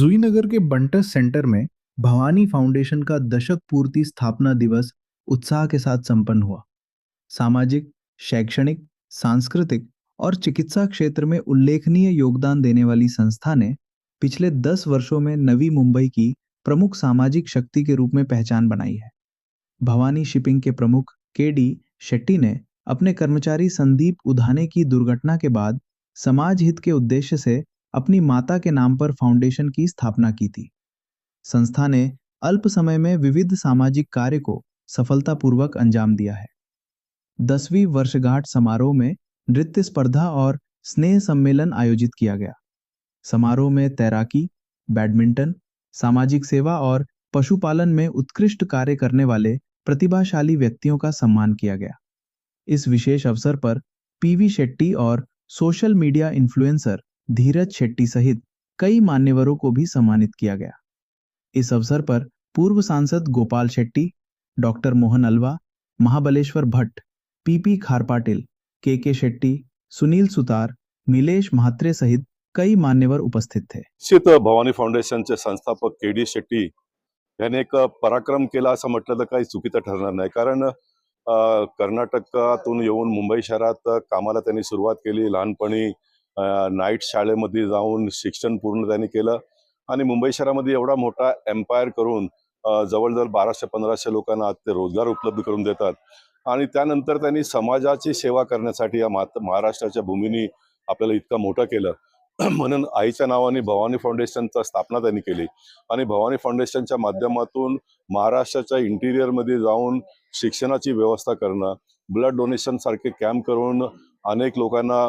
जुईनगर के बंटस centre में Bhavani foundation का दशक पूर्ति स्थापना दिवस उत्साह के साथ संपन्न हुआ। सामाजिक, शैक्षणिक, सांस्कृतिक और चिकित्सा क्षेत्र में उल्लेखनीय योगदान देने वाली संस्था ने पिछले 10 वर्षों में नवी मुंबई की प्रमुख सामाजिक शक्ति के रूप में पहचान बनाई है। भवानी शिपिंग के प्रमुख केडी शेट्टी ने अपने कर्मचारी संदीप उधाने की दुर्घटना के बाद समाज हित के उद्देश्य से अपनी माता के नाम पर फाउंडेशन की स्थापना की थी। संस्था ने अल्प समय में विविध सामाजिक कार्य को सफलतापूर्वक अंजाम दिया है। 10वीं वर्षगांठ समारोह में नृत्य स्पर्धा और स्नेह सम्मेलन आयोजित किया गया। समारोह में तैराकी, बैडमिंटन, सामाजिक सेवा और पशुपालन में उत्कृष्ट कार्य करने वाले प्रतिभाशाली व्यक्तियों का सम्मान किया गया। इस विशेष अवसर पर पीवी शेट्टी और social media influencer Dheeraj Shetty सहित कई मान्यवरों को भी सम्मानित किया गया। इस अवसर पर पूर्व सांसद गोपाल शेट्टी, डॉक्टर मोहन अल्वा, महाबलेश्वर भट्ट, पीपी खारपाटिल, के शेट्टी, सुनील सुतार, नीलेश म्हात्रे सहित कई मान्यवर उपस्थित थे। निश्चित भवानी फाउंडेशनचे संस्थापक केडी शेट्टी यांनी एक पराक्रम केला असं म्हटलं तर काही चुकीचं ठरणार नाही। कारण कर्नाटकातून येऊन मुंबई शहरात कामाला त्यांनी सुरुवात केली। लहानपणी नाईट शाळेमध्ये जाऊन शिक्षण पूर्ण त्यांनी केलं आणि मुंबई शहरामध्ये एवढा मोठा एम्पायर करून जवळजवळ 1200-1500 लोकांना आज ते रोजगार उपलब्ध करून देतात। आणि त्यानंतर त्यांनी समाजाची सेवा करण्यासाठी या महाराष्ट्राच्या भूमीने आपल्याला इतका मोठा केलं। म्हणून आईच्या नावाने भवानी फाउंडेशनची स्थापना त्यांनी केली आणि भवानी फाउंडेशनच्या माध्यमातून महाराष्ट्राच्या इंटिरियर मध्ये जाऊन शिक्षणाची व्यवस्था करणं, ब्लड डोनेशन सारखे कॅम्प करून अनेक लोकांना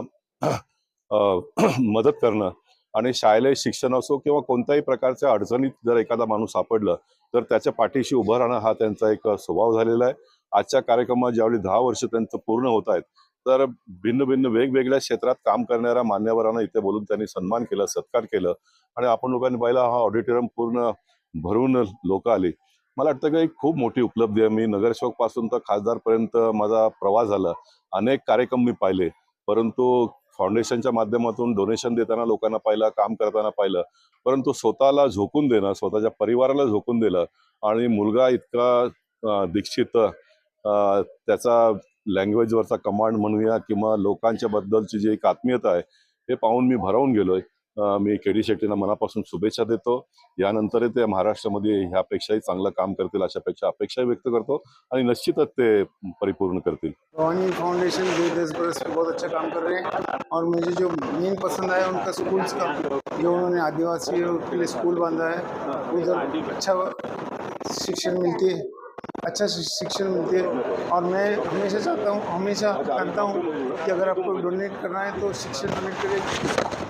मदत करणं आणि शालेय शिक्षण असो किंवा कोणत्याही प्रकारच्या अडचणीत जर एखादा माणूस सापडला तर त्याच्या पाठीशी उभं राहणं हा त्यांचा एक स्वभाव झालेला आहे। आजच्या कार्यक्रमात ज्यावेळी 10 वर्ष त्यांचं पूर्ण होत आहेत तर भिन्न भिन्न वेगवेगळ्या क्षेत्रात काम करणाऱ्या मान्यवरांना इथे बोलून त्यांनी सन्मान केला, सत्कार केलं आणि आपण लोकांनी पाहिला हा ऑडिटोरियम पूर्ण भरून लोक आली। मला वाटतं की एक खूप मोठी उपलब्धी आहे। मी नगरसेवक पासून तर खासदारपर्यंत माझा प्रवास झाला, अनेक कार्यक्रम मी पाहिले, परंतु फाउंडेशनच्या माध्यमातून डोनेशन देताना लोकांना पाहिलं, काम करताना पाहिलं, परंतु स्वतःला झोकून देणं, स्वतःच्या परिवाराला झोकून दिलं आणि मुलगा इतका दीक्षित त्याचा लँग्वेजवरचा कमांड म्हणूया किंवा लोकांच्या बद्दलची जी एक आत्मीयता आहे हे पाहून मी भारावून गेलोय। मी केडी शेट्टींना मनापासून शुभेच्छा देतो। यानंतर ते महाराष्ट्रामध्ये ह्यापेक्षाही चांगलं काम करतील अपेक्षा व्यक्त करतो आणि निश्चितच ते परिपूर्ण करतील। भवानी फाउंडेशन 10 बरस में बहुत अच्छा काम कर रहे हैं और मुझे जो मेन पसंद आया उनका स्कूल्स का, जो उन्होंने आदिवासियों के लिए स्कूल बांधा है, उधर अच्छा शिक्षण मिलती है, अच्छा शिक्षण मिलती है। और मैं हमेशा चाहता हूँ, हमेशा करता हूँ कि अगर आपको डोनेट करना है तो शिक्षण डोनेट करें,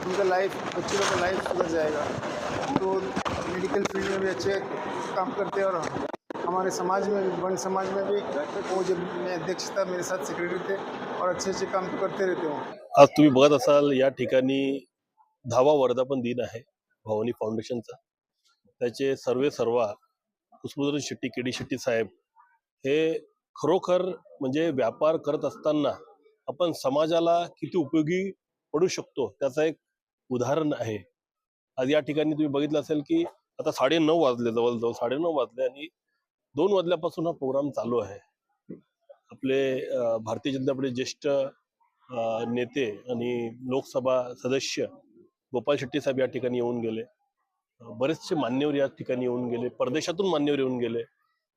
उनका लाइफ, बच्चों का लाइफ सुधर जाएगा। तो मेडिकल फील्ड में भी अच्छे काम करते हैं और हमारे समाज में भी, वन समाज में भी वो जब मैं अध्यक्ष था मेरे साथ सेक्रेटरी थे और अच्छे काम करते रहते हो। आज तुम्ही बघत असाल या ठिकाणी 10वा वर्धापन दिन आहे भवानी फाउंडेशनचा। त्याचे सर्वा पुष्पधर शेट्टी, केडी शेट्टी साहेब हे खरोखर म्हणजे व्यापार करत असताना आपण समाजाला किती उपयोगी पडू शकतो त्याचा एक उदाहरण आहे। आज या ठिकाणी तुम्ही बघितलं असेल की आता 9:30 वाजले, जवळजवळ 9:30 वाजले आणि 2 वाजल्यापासून हा प्रोग्राम चालू आहे। आपले भारतीय जनता पार्टी ज्येष्ठ नेते आणि लोकसभा सदस्य गोपाल शेट्टी साहेब या ठिकाणी येऊन गेले, बरेचसे मान्यवर या ठिकाणी येऊन गेले, परदेशातून मान्यवर येऊन गेले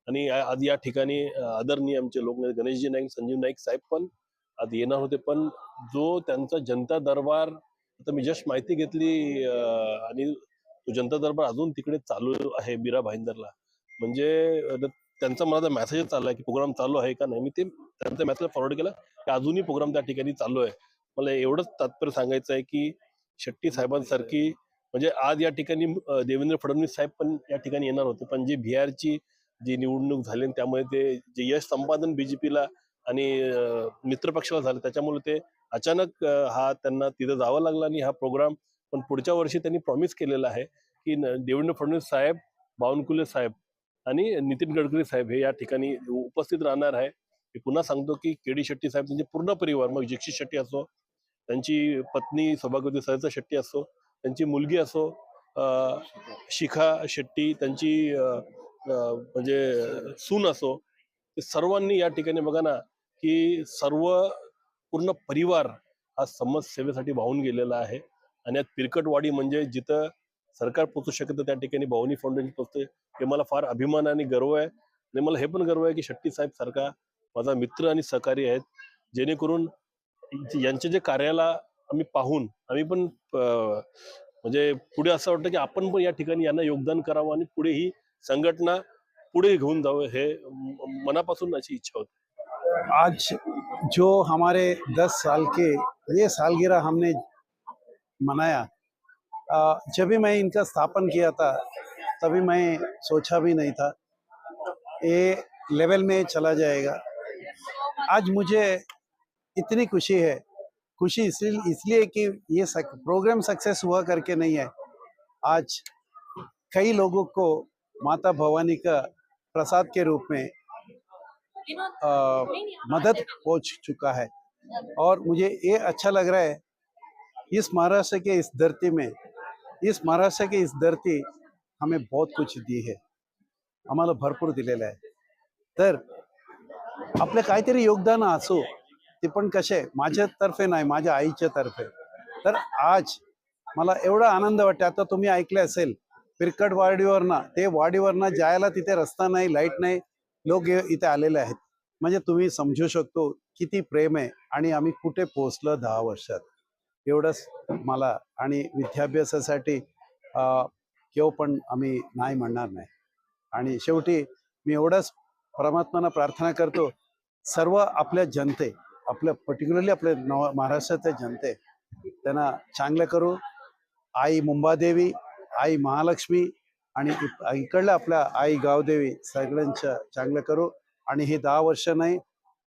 आणि आज या ठिकाणी आदरणीय आमचे लोकनेते गणेशजी नाईक, संजीव नाईक साहेब पण आज येणार होते। पण जो त्यांचा जनता दरबार, आता मी जस्ट माहिती घेतली आणि तो जनता दरबार अजून तिकडे चालू आहे बीरा भाईंदरला, म्हणजे त्यांचा मला मेसेज चाललाय की प्रोग्राम चालू आहे का नाही। मी ते त्यांचा मेसेज फॉरवर्ड केला की अजूनही प्रोग्राम त्या ठिकाणी चालू आहे। मला एवढंच तात्पर्य सांगायचं आहे की शेट्टी साहेबांसारखी, म्हणजे आज या ठिकाणी देवेंद्र फडणवीस साहेब पण या ठिकाणी येणार होते, पण जी बिहारची जी निवडणूक झाली त्यामुळे ते जे यश संपादन बीजेपीला आणि मित्रपक्षाला झालं त्याच्यामुळे ते अचानक त्यांना तिथं जावं लागलं आणि हा प्रोग्राम पण पुढच्या वर्षी त्यांनी प्रॉमिस केलेला आहे की देवेंद्र फडणवीस साहेब, बावनकुळे साहेब आणि नितीन गडकरी साहेब हे या ठिकाणी उपस्थित राहणार आहे। मी पुन्हा सांगतो की केडी शेट्टी साहेब त्यांचे पूर्ण परिवार, मग दीक्षित शेट्टी असो, त्यांची पत्नी सौभाग्यवती सहजा शेट्टी असो, त्यांची मुलगी असो, शिखा शेट्टी त्यांची म्हणजे सून असो, ते सर्वांनी या ठिकाणी बघा ना, की सर्व पूर्ण परिवार हा समाजसेवेसाठी वाहून गेलेला आहे. आणि यात पिरकटवाडी म्हणजे जिथं सरकार पोहोचू शकतं त्या ठिकाणी भवानी फाउंडेशन पोहोचते. हे मला फार अभिमान आणि गर्व आहे. आणि मला हे पण गर्व आहे की शेट्टी साहेब सारखा माझा मित्र आणि सहकारी आहेत, जेणेकरून यांच्या जे कार्याला आम्ही पाहून आम्ही पण म्हणजे पुढे असं वाटतं की आपण पण या ठिकाणी यांना योगदान करावं आणि पुढे ही संघटना पुढे घेऊन जावं, हे मनापासून अशी इच्छा होती. आज जो हमारे 10 साल के ये सालगिरह हमने मनाया, जब भी मैं इनका स्थापन किया था तभी मैं सोचा भी नहीं था ये लेवल में चला जाएगा। आज मुझे इतनी खुशी है, खुशी इसलिए कि ये प्रोग्राम सक्सेस हुआ करके नहीं है। आज कई लोगों को माता भवानी का प्रसाद के रूप में मदद पहुंच चुका है और मुझे ये अच्छा लग रहा है इस महाराष्ट्र के इस धरती में, इस महाराष्ट्र की इस धरती हमें बहुत कुछ दी है, आम्हाला भरपूर दिलेलं आहे। तर आपलं काहीतरी योगदान असो, ते पण कसे माझ्यातर्फे नाही, माझ्या आईच्या तर्फे। तर आज मला एवढा आनंद वाटतो। आता तुम्ही ऐकले असेल पिरकट वाडीवरनं, ते वाडीवरनं जायला तिथे रस्ता नाही, लाईट नाही, लोक इथे आलेले आहेत। म्हणजे तुम्ही समजू शकतो किती प्रेम आहे आणि आम्ही कुठे पोहोचलो 10 वर्षात। एवढंच मला आणि विद्याभ्यासासाठी केव्हा पण आम्ही नाही म्हणणार नाही। आणि शेवटी मी एवढंच परमात्म्याला प्रार्थना करतो, सर्व आपल्या जनते, आपल्या पर्टिक्युलरली आपल्या महाराष्ट्राच्या जनते त्यांना चांगलं करू। आई मुंबादेवी, आई महालक्ष्मी आणि इकडल्या आपल्या आई गावदेवी सगळ्यांचं चांगलं करू। आणि हे 10 वर्ष नाही,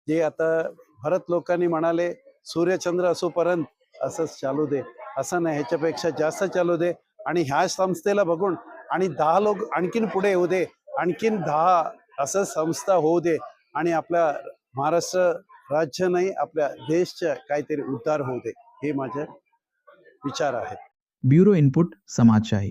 जे आता भरत लोकांनी म्हणाले सूर्यचंद्र असोपर्यंत असंच चालू दे, असं नाही, ह्याच्यापेक्षा जास्त चालू दे। आणि ह्या संस्थेला बघून आणि 10 लोक आणखीन पुढे येऊ दे, आणखीन 10 असं संस्था होऊ दे आणि आपल्या महाराष्ट्र राज्य नाही, आपल्या देशच्या काहीतरी उद्धार होऊ दे, हे माझे विचार आहेत। Bureau input समाजशाही।